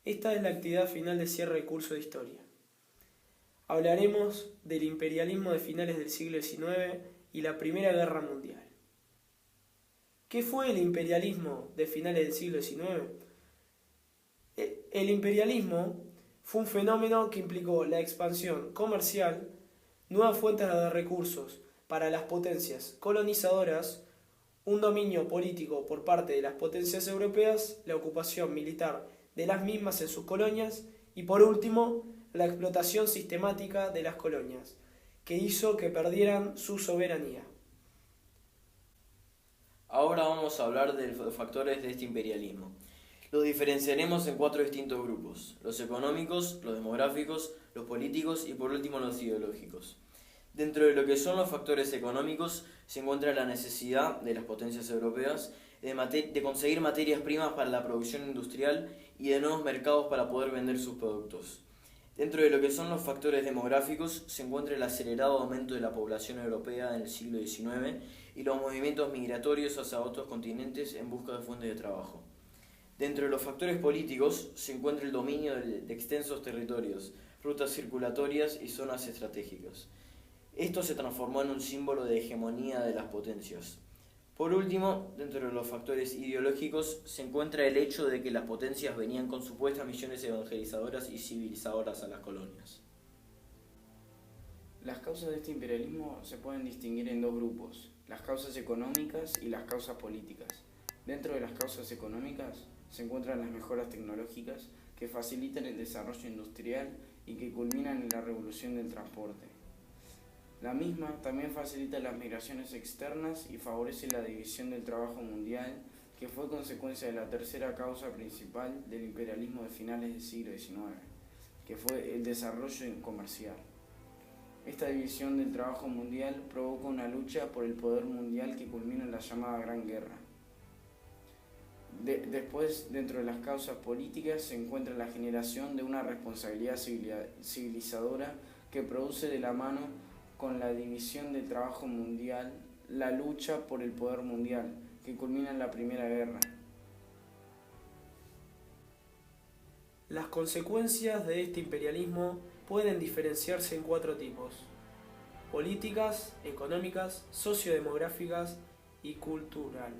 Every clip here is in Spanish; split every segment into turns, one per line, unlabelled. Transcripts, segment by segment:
Esta es la actividad final de cierre de curso de historia. Hablaremos del imperialismo de finales del siglo XIX y la Primera Guerra Mundial. ¿Qué fue el imperialismo de finales del siglo XIX? El imperialismo fue un fenómeno que implicó la expansión comercial, nuevas fuentes de recursos para las potencias colonizadoras, un dominio político por parte de las potencias europeas, la ocupación militar de las mismas en sus colonias y, por último, la explotación sistemática de las colonias, que hizo que perdieran su soberanía.
Ahora vamos a hablar de los factores de este imperialismo. Los diferenciaremos en 4 distintos grupos: los económicos, los demográficos, los políticos y por último los ideológicos. Dentro de lo que son los factores económicos se encuentra la necesidad de las potencias europeas de conseguir materias primas para la producción industrial y de nuevos mercados para poder vender sus productos. Dentro de lo que son los factores demográficos se encuentra el acelerado aumento de la población europea en el siglo XIX y los movimientos migratorios hacia otros continentes en busca de fuentes de trabajo. Dentro de los factores políticos se encuentra el dominio de extensos territorios, rutas circulatorias y zonas estratégicas. Esto se transformó en un símbolo de hegemonía de las potencias. Por último, dentro de los factores ideológicos se encuentra el hecho de que las potencias venían con supuestas misiones evangelizadoras y civilizadoras a las colonias.
Las causas de este imperialismo se pueden distinguir en 2 grupos: las causas económicas y las causas políticas. Dentro de las causas económicas se encuentran las mejoras tecnológicas que facilitan el desarrollo industrial y que culminan en la revolución del transporte. La misma también facilita las migraciones externas y favorece la división del trabajo mundial, que fue consecuencia de la tercera causa principal del imperialismo de finales del siglo XIX, que fue el desarrollo comercial. Esta división del trabajo mundial provoca una lucha por el poder mundial que culmina en la llamada Gran Guerra. Después, dentro de las causas políticas, se encuentra la generación de una responsabilidad civilizadora que produce de la mano con la división del trabajo mundial la lucha por el poder mundial, que culmina en la Primera Guerra.
Las consecuencias de este imperialismo pueden diferenciarse en 4 tipos: políticas, económicas, sociodemográficas y cultural.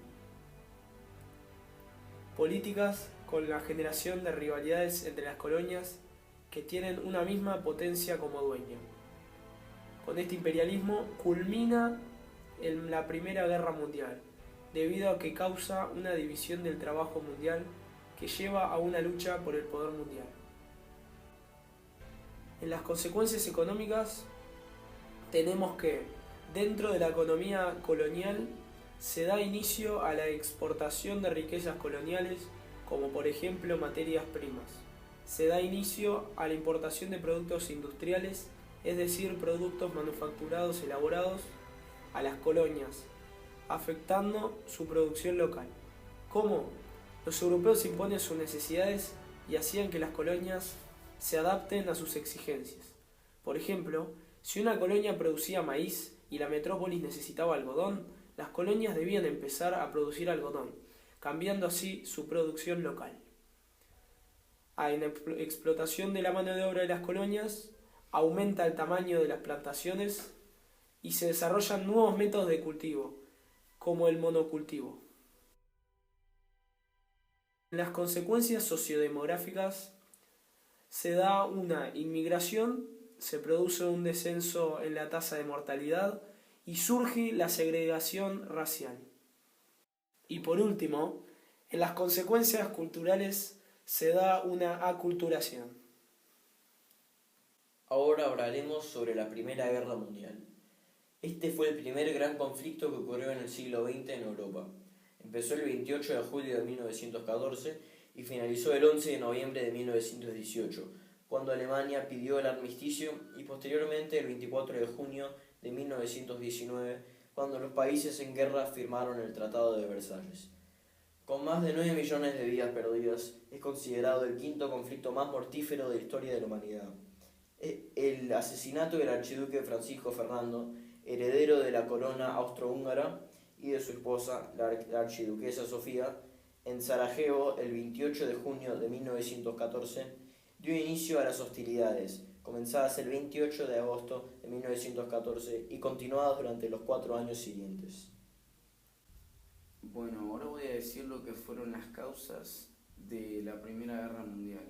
Políticas, con la generación de rivalidades entre las colonias que tienen una misma potencia como dueña. Con este imperialismo culmina en la Primera Guerra Mundial, debido a que causa una división del trabajo mundial que lleva a una lucha por el poder mundial. En las consecuencias económicas tenemos que, dentro de la economía colonial, se da inicio a la exportación de riquezas coloniales, como por ejemplo materias primas. Se da inicio a la importación de productos industriales, es decir, productos manufacturados elaborados a las colonias, afectando su producción local. ¿Cómo? Los europeos imponen sus necesidades y hacían que las colonias se adapten a sus exigencias. Por ejemplo, si una colonia producía maíz y la metrópolis necesitaba algodón, las colonias debían empezar a producir algodón, cambiando así su producción local. Hay una explotación de la mano de obra de las colonias, aumenta el tamaño de las plantaciones y se desarrollan nuevos métodos de cultivo, como el monocultivo. En las consecuencias sociodemográficas se da una inmigración, se produce un descenso en la tasa de mortalidad y surge la segregación racial. Y por último, en las consecuencias culturales se da una aculturación.
Ahora hablaremos sobre la Primera Guerra Mundial. Este fue el primer gran conflicto que ocurrió en el siglo XX en Europa. Empezó el 28 de julio de 1914 y finalizó el 11 de noviembre de 1918, cuando Alemania pidió el armisticio, y posteriormente el 24 de junio de 1919, cuando los países en guerra firmaron el Tratado de Versalles. Con más de 9 millones de vidas perdidas, es considerado el 5º conflicto más mortífero de la historia de la humanidad. El asesinato del archiduque Francisco Fernando, heredero de la corona austrohúngara, y de su esposa, la archiduquesa Sofía, en Sarajevo, el 28 de junio de 1914, dio inicio a las hostilidades, comenzadas el 28 de agosto de 1914 y continuadas durante los 4 años siguientes.
Bueno, ahora voy a decir lo que fueron las causas de la Primera Guerra Mundial.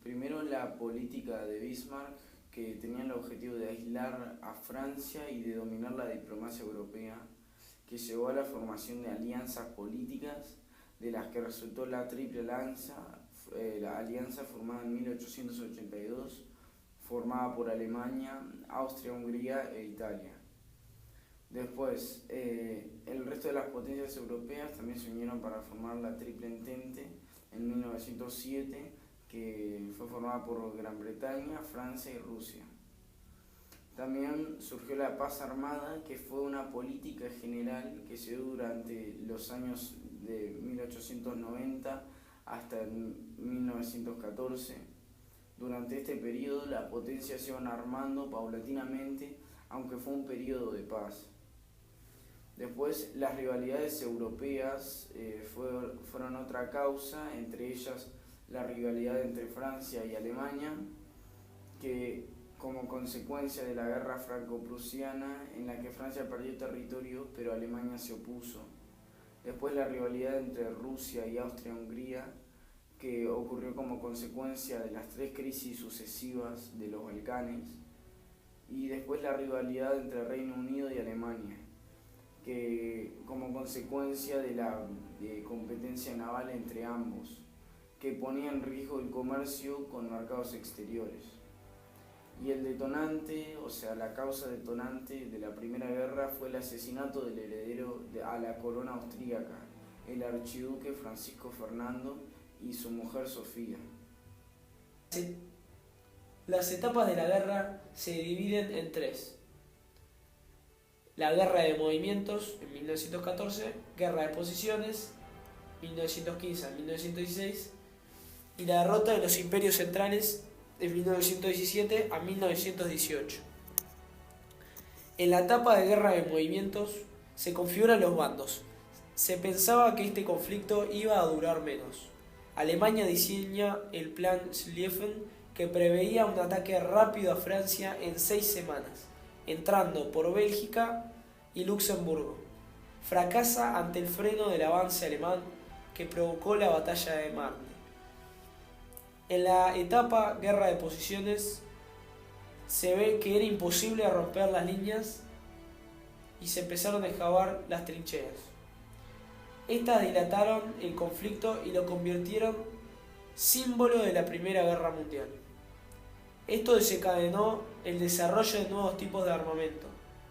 Primero, la política de Bismarck, que tenía el objetivo de aislar a Francia y de dominar la diplomacia europea, que llevó a la formación de alianzas políticas, de las que resultó la Triple Alianza, la alianza formada en 1882, formada por Alemania, Austria, Hungría e Italia. Después, el resto de las potencias europeas también se unieron para formar la Triple Entente en 1907, que fue formada por Gran Bretaña, Francia y Rusia. También surgió la paz armada, que fue una política general que se dio durante los años de 1890 hasta 1914. Durante este periodo las potencias se iban armando paulatinamente, aunque fue un periodo de paz. Después, las rivalidades europeas fueron otra causa, entre ellas la rivalidad entre Francia y Alemania, que como consecuencia de la guerra franco-prusiana, en la que Francia perdió territorio, pero Alemania se opuso. Después, la rivalidad entre Rusia y Austria-Hungría, que ocurrió como consecuencia de las 3 crisis sucesivas de los Balcanes. Y después, la rivalidad entre Reino Unido y Alemania, que como consecuencia de la competencia naval entre ambos, que ponía en riesgo el comercio con mercados exteriores. Y el detonante, o sea, la causa detonante de la Primera Guerra fue el asesinato del heredero a la corona austríaca, el archiduque Francisco Fernando y su mujer Sofía.
Las etapas de la guerra se dividen en 3. La guerra de movimientos en 1914, guerra de posiciones 1915 a 1916 y la derrota de los imperios centrales de 1917 a 1918. En la etapa de guerra de movimientos se configuran los bandos. Se pensaba que este conflicto iba a durar menos. Alemania diseña el Plan Schlieffen, que preveía un ataque rápido a Francia en 6 semanas, entrando por Bélgica y Luxemburgo. Fracasa ante el freno del avance alemán que provocó la batalla de Marne. En la etapa guerra de posiciones se ve que era imposible romper las líneas y se empezaron a excavar las trincheras. Estas dilataron el conflicto y lo convirtieron símbolo de la Primera Guerra Mundial. Esto desencadenó el desarrollo de nuevos tipos de armamento,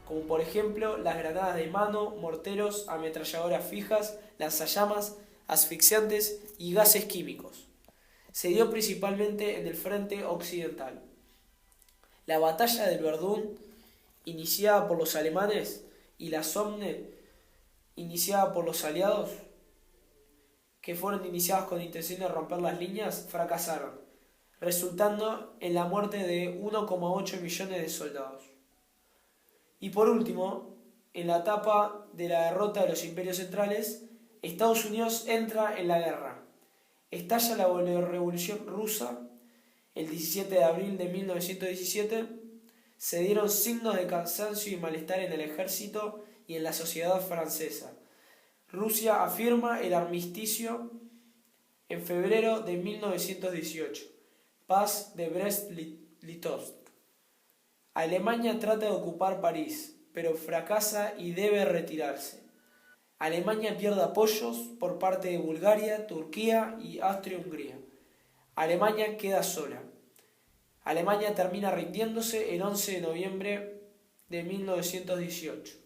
como por ejemplo las granadas de mano, morteros, ametralladoras fijas, lanzallamas, asfixiantes y gases químicos. Se dio principalmente en el frente occidental. La batalla del Verdún, iniciada por los alemanes, y la Somme, iniciada por los aliados, que fueron iniciadas con intención de romper las líneas, fracasaron, resultando en la muerte de 1,8 millones de soldados. Y por último, en la etapa de la derrota de los imperios centrales, Estados Unidos entra en la guerra. Estalla la Revolución Rusa el 17 de abril de 1917. Se dieron signos de cansancio y malestar en el ejército y en la sociedad francesa. Rusia afirma el armisticio en febrero de 1918. Paz de Brest-Litovsk. Alemania trata de ocupar París, pero fracasa y debe retirarse. Alemania pierde apoyos por parte de Bulgaria, Turquía y Austria-Hungría. Alemania queda sola. Alemania termina rindiéndose el 11 de noviembre de 1918.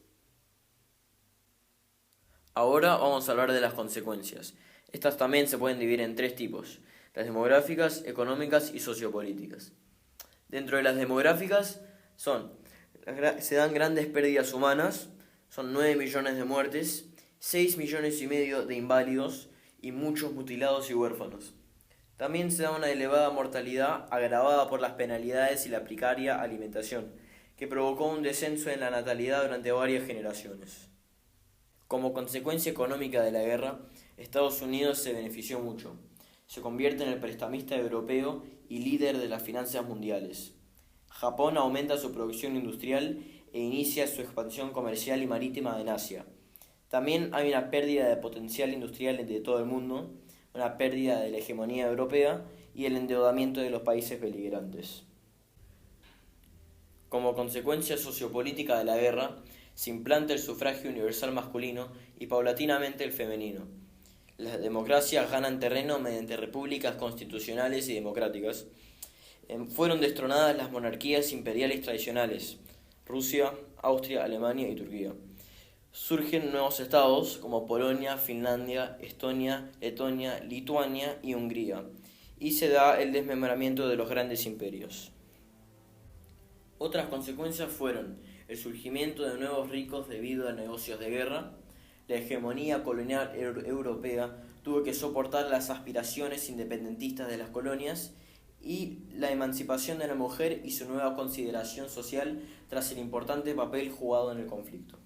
Ahora vamos a hablar de las consecuencias. Estas también se pueden dividir en 3 tipos: las demográficas, económicas y sociopolíticas. Dentro de las demográficas se dan grandes pérdidas humanas, son 9 millones de muertes, 6 millones y medio de inválidos y muchos mutilados y huérfanos. También se da una elevada mortalidad agravada por las penalidades y la precaria alimentación, que provocó un descenso en la natalidad durante varias generaciones. Como consecuencia económica de la guerra, Estados Unidos se benefició mucho. Se convierte en el prestamista europeo y líder de las finanzas mundiales. Japón aumenta su producción industrial e inicia su expansión comercial y marítima en Asia. También hay una pérdida de potencial industrial de todo el mundo, una pérdida de la hegemonía europea y el endeudamiento de los países beligerantes. Como consecuencia sociopolítica de la guerra, se implanta el sufragio universal masculino y paulatinamente el femenino. Las democracias ganan terreno mediante repúblicas constitucionales y democráticas. Fueron destronadas las monarquías imperiales tradicionales, Rusia, Austria, Alemania y Turquía. Surgen nuevos estados como Polonia, Finlandia, Estonia, Letonia, Lituania y Hungría, y se da el desmembramiento de los grandes imperios. Otras consecuencias fueron el surgimiento de nuevos ricos debido a negocios de guerra. La hegemonía colonial europea tuvo que soportar las aspiraciones independentistas de las colonias y la emancipación de la mujer y su nueva consideración social tras el importante papel jugado en el conflicto.